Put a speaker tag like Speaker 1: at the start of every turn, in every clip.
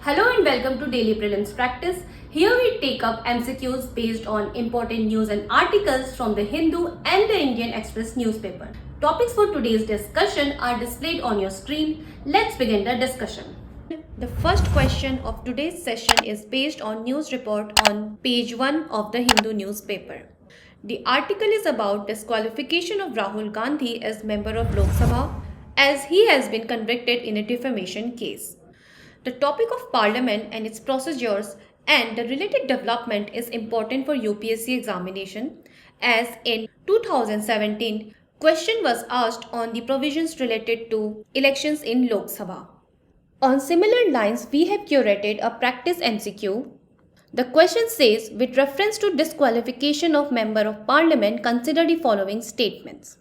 Speaker 1: Hello and welcome to Daily Prelims Practice. Here we take up MCQs based on important news and articles from the Hindu and the Indian Express newspaper. Topics for today's discussion are displayed on your screen. Let's begin the discussion. The first question of today's session is based on news report on page 1 of the Hindu newspaper. The article is about disqualification of Rahul Gandhi as member of Lok Sabha as he has been convicted in a defamation case. The topic of Parliament and its procedures and the related development is important for UPSC examination as in 2017 question was asked on the provisions related to elections in Lok Sabha. On similar lines, we have curated a practice MCQ. The question says, with reference to disqualification of Member of Parliament, consider the following statements.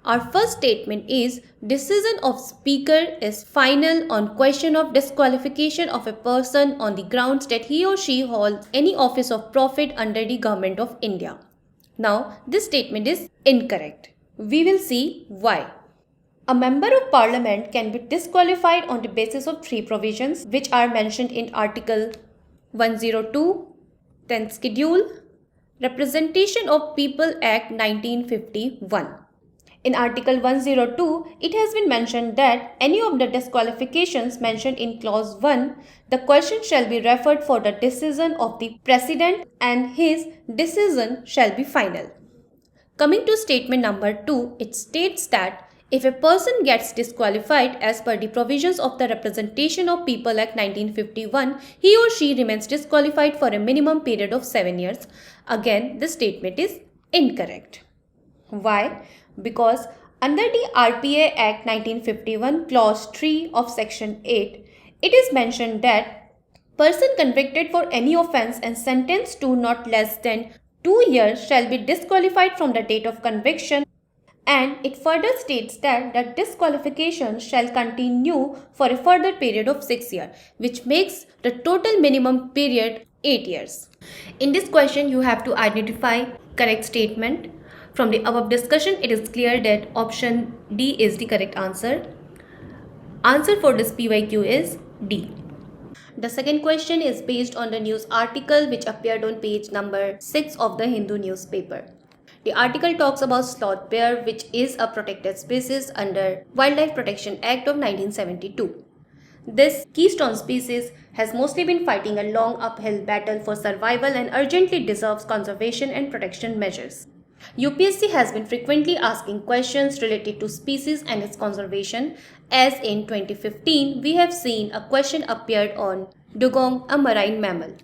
Speaker 1: Our first statement is, decision of Speaker is final on question of disqualification of a person on the grounds that he or she holds any office of profit under the Government of India. Now, this statement is incorrect. We will see why. A Member of Parliament can be disqualified on the basis of three provisions which are mentioned in Article 102, 10th Schedule, Representation of People Act 1951. In Article 102, it has been mentioned that any of the disqualifications mentioned in Clause 1, the question shall be referred for the decision of the President and his decision shall be final. Coming to statement number 2, it states that if a person gets disqualified as per the provisions of the Representation of People Act 1951, he or she remains disqualified for a minimum period of 7 years. Again, this statement is incorrect. Why? Because under the RPA Act 1951 clause 3 of section 8, it is mentioned that person convicted for any offence and sentenced to not less than 2 years shall be disqualified from the date of conviction, and it further states that the disqualification shall continue for a further period of 6 years, which makes the total minimum period 8 years. In this question, you have to identify correct statement. From the above discussion, it is clear that option D is the correct answer. Answer for this PYQ is D. The second question is based on the news article which appeared on page number 6 of the Hindu newspaper. The article talks about sloth bear, which is a protected species under Wildlife Protection Act of 1972. This keystone species has mostly been fighting a long uphill battle for survival and urgently deserves conservation and protection measures. UPSC has been frequently asking questions related to species and its conservation, as in 2015 we have seen a question appeared on dugong, a marine mammal.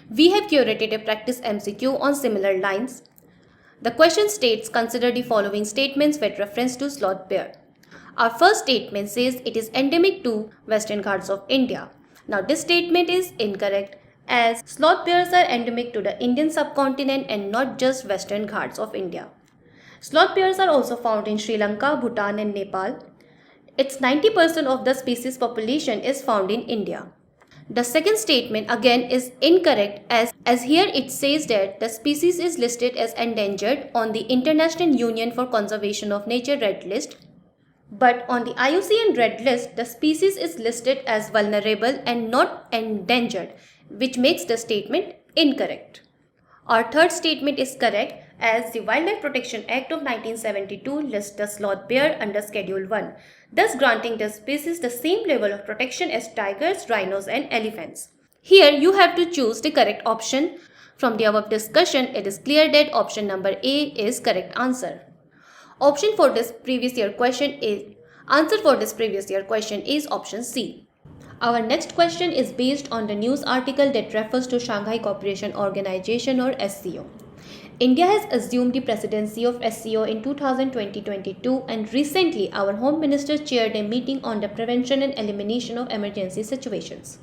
Speaker 1: We have curated a practice MCQ on similar lines. The question states, consider the following statements with reference to sloth bear. Our first statement says it is endemic to Western Ghats of India. Now this statement is incorrect, as sloth bears are endemic to the Indian subcontinent and not just Western Ghats of India. Sloth bears are also found in Sri Lanka, Bhutan and Nepal. Its 90% of the species population is found in India. The second statement again is incorrect, as here it says that the species is listed as endangered on the International Union for Conservation of Nature Red List, but on the IUCN Red List the species is listed as vulnerable and not endangered, which makes the statement incorrect. Our third statement is correct, as the Wildlife Protection Act of 1972 lists the sloth bear under Schedule 1, thus granting the species the same level of protection as tigers, rhinos and elephants. Here you have to choose the correct option. From the above discussion, it is clear that option number A is correct answer. Option for this previous year question is Answer for this previous year question is option C. Our next question is based on the news article that refers to Shanghai Cooperation Organization or SCO. India has assumed the presidency of SCO in 2020-22, and recently our Home Minister chaired a meeting on the prevention and elimination of emergency situations.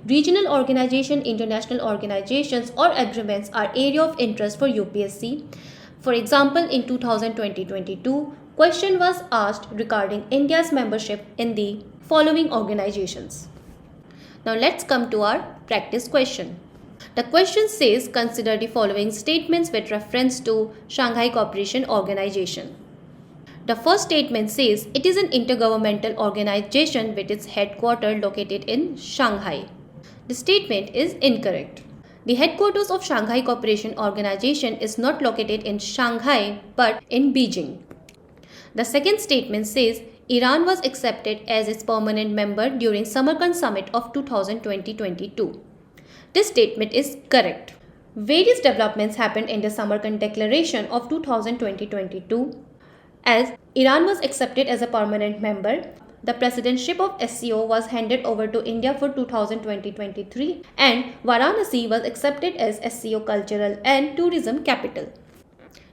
Speaker 1: Regional organization, international organizations or agreements are area of interest for UPSC. For example, in 2020-22, question was asked regarding India's membership in the following organizations. Now let's come to our practice question. The question says, consider the following statements with reference to Shanghai Cooperation Organization. The first statement says it is an intergovernmental organization with its headquarters located in Shanghai. The statement is incorrect. The headquarters of Shanghai Cooperation Organization is not located in Shanghai but in Beijing. The second statement says Iran was accepted as its permanent member during Samarkand Summit of 2022. This statement is correct. Various developments happened in the Samarkand Declaration of 2022 as Iran was accepted as a permanent member. The presidentship of SCO was handed over to India for 2023 and Varanasi was accepted as SCO Cultural and Tourism Capital.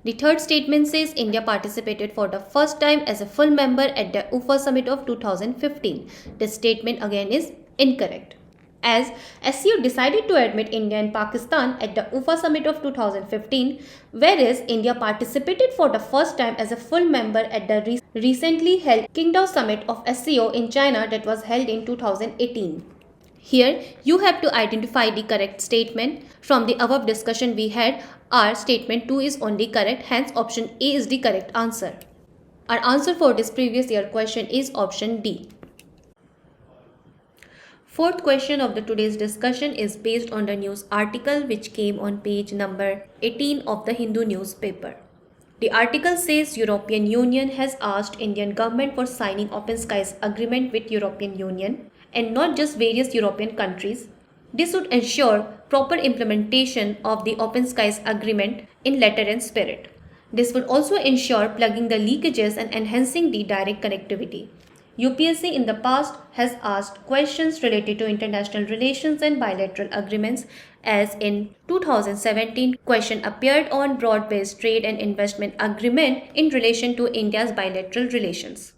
Speaker 1: The third statement says India participated for the first time as a full member at the UFA Summit of 2015. This statement again is incorrect, as SCO decided to admit India and Pakistan at the UFA Summit of 2015, whereas India participated for the first time as a full member at the recently held Qingdao Summit of SCO in China that was held in 2018. Here, you have to identify the correct statement. From the above discussion we had, our statement 2 is only correct, hence option A is the correct answer. Our answer for this previous year question is option D. Fourth question of the today's discussion is based on the news article which came on page number 18 of the Hindu newspaper. The article says European Union has asked Indian government for signing Open Skies agreement with European Union and not just various European countries. This would ensure proper implementation of the Open Skies agreement in letter and spirit. This would also ensure plugging the leakages and enhancing the direct connectivity. UPSC in the past has asked questions related to international relations and bilateral agreements, as in 2017 question appeared on broad-based trade and investment agreement in relation to India's bilateral relations.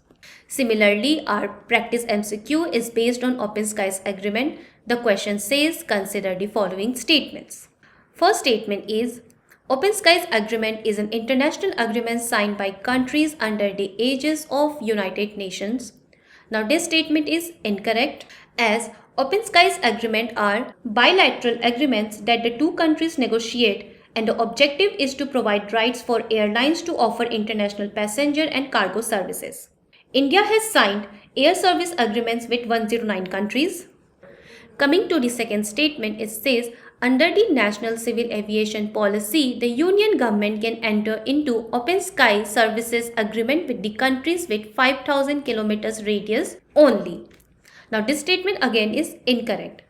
Speaker 1: Similarly, our practice MCQ is based on Open Skies agreement. The question says consider the following statements. First statement is Open Skies Agreement is an international agreement signed by countries under the aegis of United Nations. Now this statement is incorrect, as Open Skies Agreement are bilateral agreements that the two countries negotiate, and the objective is to provide rights for airlines to offer international passenger and cargo services. India has signed air service agreements with 109 countries. Coming to the second statement, it says under the National Civil Aviation Policy, the Union government can enter into Open Sky Services Agreement with the countries with 5,000 kilometers radius only. Now this statement again is incorrect,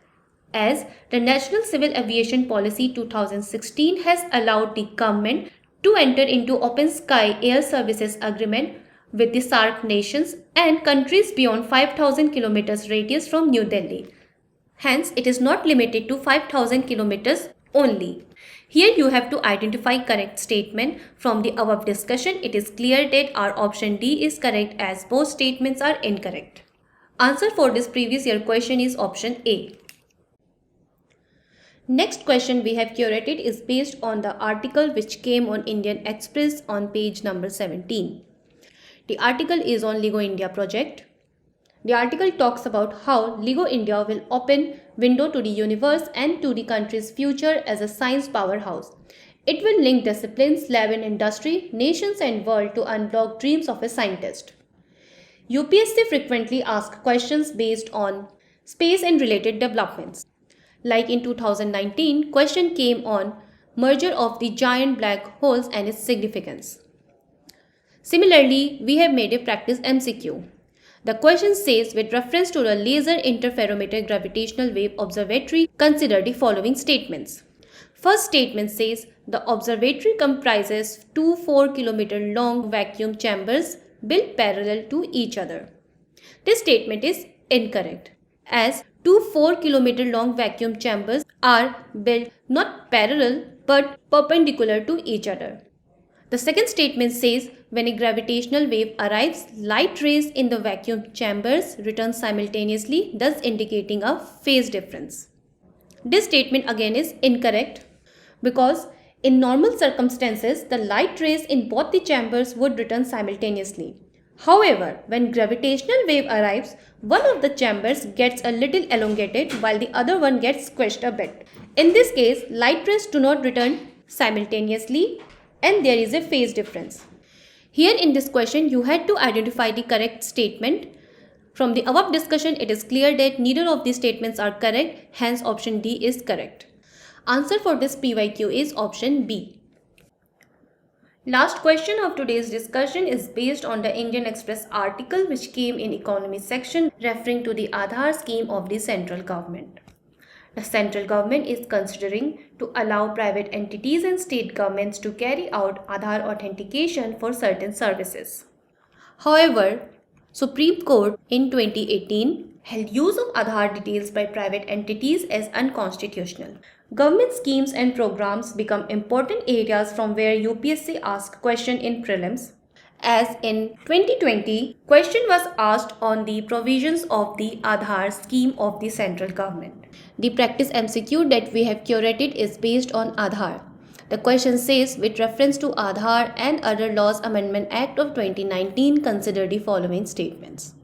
Speaker 1: as the National Civil Aviation Policy 2016 has allowed the government to enter into Open Sky Air Services Agreement with the SAARC nations and countries beyond 5,000 kilometers radius from New Delhi. Hence, it is not limited to 5,000 kilometers only. Here you have to identify correct statement. From the above discussion, it is clear that our option D is correct, as both statements are incorrect. Answer for this previous year question is option A. Next question we have curated is based on the article which came on Indian Express on page number 17. The article is on LEGO India project. The article talks about how LEGO India will open window to the universe and to the country's future as a science powerhouse. It will link disciplines, lab and industry, nations and world to unlock dreams of a scientist. UPSC frequently asks questions based on space and related developments. Like in 2019, question came on merger of the giant black holes and its significance. Similarly, we have made a practice MCQ. The question says, with reference to the Laser Interferometer Gravitational Wave Observatory, consider the following statements. First statement says, the observatory comprises two 4-kilometer long vacuum chambers built parallel to each other. This statement is incorrect, as two 4-kilometer long vacuum chambers are built not parallel but perpendicular to each other. The second statement says, when a gravitational wave arrives, light rays in the vacuum chambers return simultaneously, thus indicating a phase difference. This statement again is incorrect, because in normal circumstances, the light rays in both the chambers would return simultaneously. However, when gravitational wave arrives, one of the chambers gets a little elongated while the other one gets squished a bit. In this case, light rays do not return simultaneously and there is a phase difference. Here in this question, you had to identify the correct statement. From the above discussion, it is clear that neither of these statements are correct, hence option D is correct. Answer for this PYQ is option B. Last question of today's discussion is based on the Indian Express article which came in economy section referring to the Aadhaar scheme of the central government. The central government is considering to allow private entities and state governments to carry out Aadhaar authentication for certain services. However, Supreme Court in 2018 held use of Aadhaar details by private entities as unconstitutional. Government schemes and programs become important areas from where UPSC asks question in prelims. As in 2020, question was asked on the provisions of the Aadhaar scheme of the central government. The practice MCQ that we have curated is based on Aadhaar. The question says, with reference to Aadhaar and Other Laws Amendment Act of 2019, consider the following statements.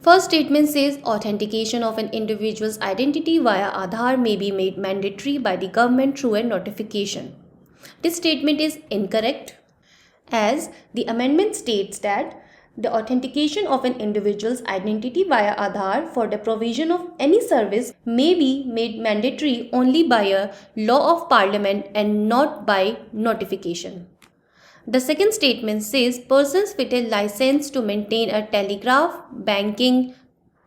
Speaker 1: First statement says authentication of an individual's identity via Aadhaar may be made mandatory by the government through a notification. This statement is incorrect, as the amendment states that the authentication of an individual's identity via Aadhaar for the provision of any service may be made mandatory only by a law of parliament and not by notification. The second statement says persons with a license to maintain a telegraph, banking,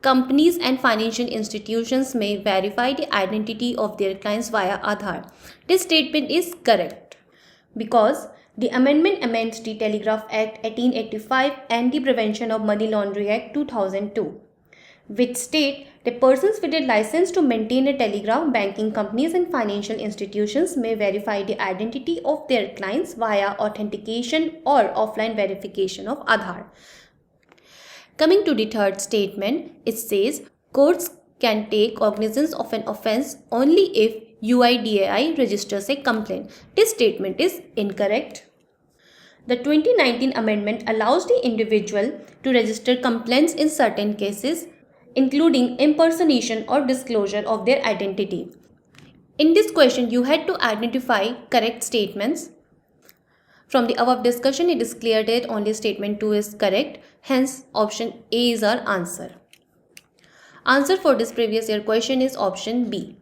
Speaker 1: companies and financial institutions may verify the identity of their clients via Aadhaar. This statement is correct because the amendment amends the Telegraph Act 1885 and the Prevention of Money Laundering Act 2002, which state that persons with a license to maintain a telegraph, banking companies and financial institutions may verify the identity of their clients via authentication or offline verification of Aadhaar. Coming to the third statement, it says courts can take cognizance of an offence only if UIDAI registers a complaint. This statement is incorrect. The 2019 amendment allows the individual to register complaints in certain cases, including impersonation or disclosure of their identity. In this question, you had to identify correct statements. From the above discussion, it is clear that only statement 2 is correct. Hence, option A is our answer. Answer for this previous year question is option B.